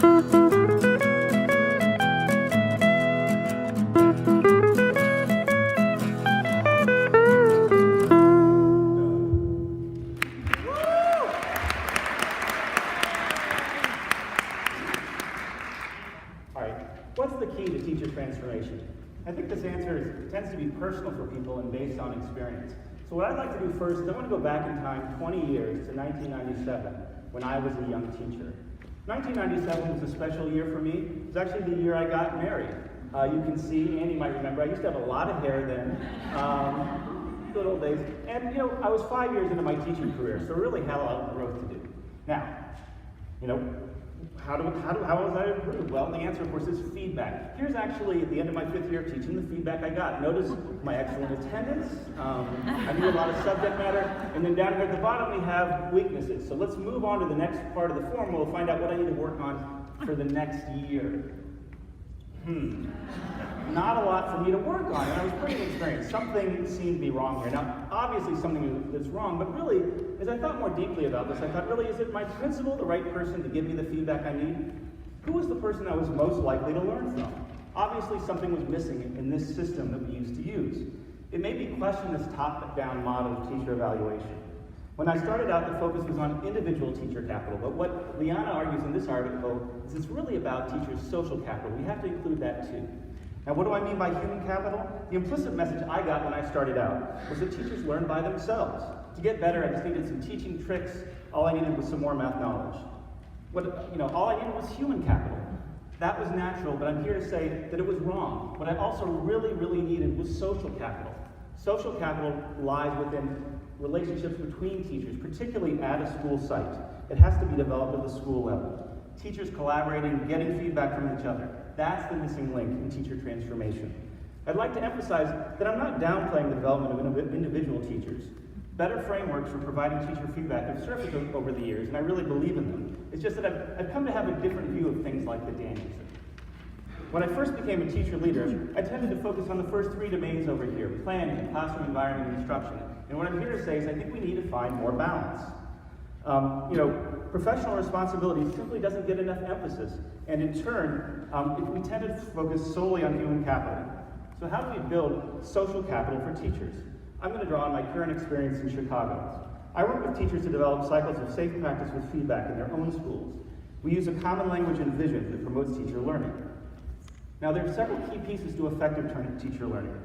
What's the key to teacher transformation? I think this answer tends to be personal for people and based on experience. So what I'd like to do first is I want to go back in time 20 years to 1997 when I was a young teacher. 1997 was a special year for me. It was actually the year I got married. You can see, Andy might remember, I used to have a lot of hair then. Good old days. And I was 5 years into my teaching career, so really had a lot of growth to do. Now, how was I improved? Well, the answer, of course, is feedback. Here's actually, at the end of my 5th year of teaching, the feedback I got. Notice my excellent attendance. I knew a lot of subject matter. And then down here at the bottom, we have weaknesses. So let's move on to the next part of the form. We'll find out what I need to work on for the next year. Not a lot for me to work on, and I was pretty experienced. Something seemed to be wrong here. Now, obviously something that's wrong, but really, as I thought more deeply about this, I thought, really, is it my principal the right person to give me the feedback I need? Who was the person I was most likely to learn from? Obviously, something was missing in this system that we used to use. It made me question this top-down model of teacher evaluation. When I started out, the focus was on individual teacher capital, but what Liana argues in this article is it's really about teachers' social capital. We have to include that too. Now, what do I mean by human capital? The implicit message I got when I started out was that teachers learn by themselves. To get better, I just needed some teaching tricks. All I needed was some more math knowledge. All I needed was human capital. That was natural, but I'm here to say that it was wrong. What I also really, really needed was social capital. Social capital lies within relationships between teachers, particularly at a school site. It has to be developed at the school level. Teachers collaborating, getting feedback from each other. That's the missing link in teacher transformation. I'd like to emphasize that I'm not downplaying the development of individual teachers. Better frameworks for providing teacher feedback have surfaced over the years, and I really believe in them. It's just that I've come to have a different view of things like the Daniels. When I first became a teacher leader, I tended to focus on the first 3 domains over here: planning, classroom environment, and instruction. And what I'm here to say is I think we need to find more balance. Professional responsibility simply doesn't get enough emphasis, and in turn, we tend to focus solely on human capital. So how do we build social capital for teachers? I'm going to draw on my current experience in Chicago. I work with teachers to develop cycles of safe practice with feedback in their own schools. We use a common language and vision that promotes teacher learning. Now, there are several key pieces to effective teacher learning,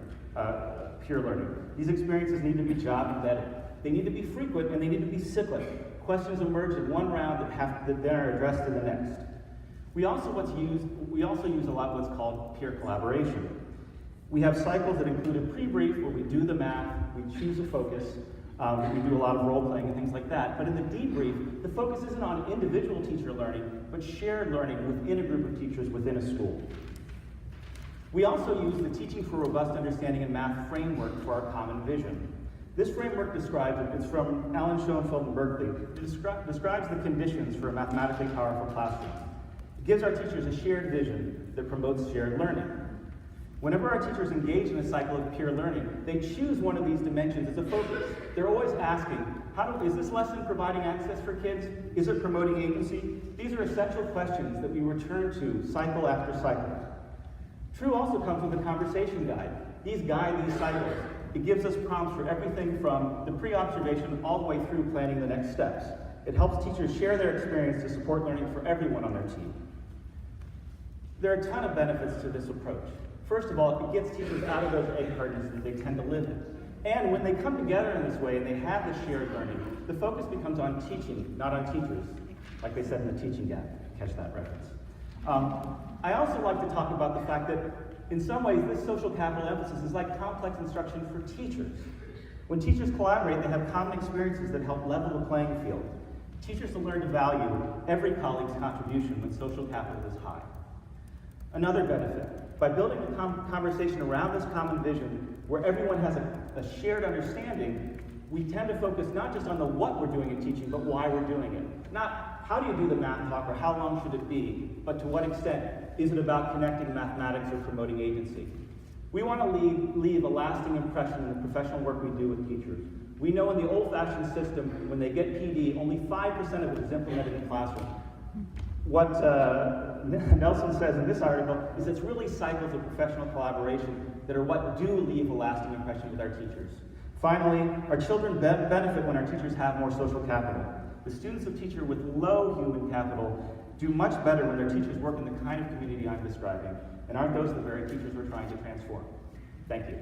peer learning. These experiences need to be job embedded. They need to be frequent, and they need to be cyclic. Questions emerge in one round that then are addressed in the next. We also use a lot of what's called peer collaboration. We have cycles that include a pre-brief where we do the math, we choose a focus, we do a lot of role-playing and things like that. But in the debrief, the focus isn't on individual teacher learning, but shared learning within a group of teachers within a school. We also use the Teaching for Robust Understanding and Math framework for our common vision. This framework it's from Alan Schoenfeld in Berkeley. It describes the conditions for a mathematically powerful classroom. It gives our teachers a shared vision that promotes shared learning. Whenever our teachers engage in a cycle of peer learning, they choose one of these dimensions as a focus. They're always asking, is this lesson providing access for kids? Is it promoting agency? These are essential questions that we return to cycle after cycle. True also comes with a conversation guide. These guide these cycles. It gives us prompts for everything from the pre-observation all the way through planning the next steps. It helps teachers share their experience to support learning for everyone on their team. There are a ton of benefits to this approach. First of all, it gets teachers out of those egg cartons that they tend to live in. And when they come together in this way and they have the shared learning, the focus becomes on teaching, not on teachers, like they said in the teaching gap. Catch that reference. I also like to talk about the fact that in some ways this social capital emphasis is like complex instruction for teachers. When teachers collaborate, they have common experiences that help level the playing field. Teachers will learn to value every colleague's contribution when social capital is high. Another benefit, by building a conversation around this common vision where everyone has a shared understanding, we tend to focus not just on the what we're doing in teaching, but why we're doing it. Not how do you do the math talk or how long should it be, but to what extent is it about connecting mathematics or promoting agency. We want to leave a lasting impression in the professional work we do with teachers. We know in the old-fashioned system, when they get PD, only 5% of it is implemented in classroom. What Nelson says in this article is it's really cycles of professional collaboration that are what do leave a lasting impression with our teachers. Finally, our children benefit when our teachers have more social capital. The students of teachers with low human capital do much better when their teachers work in the kind of community I'm describing. And aren't those the very teachers we're trying to transform? Thank you.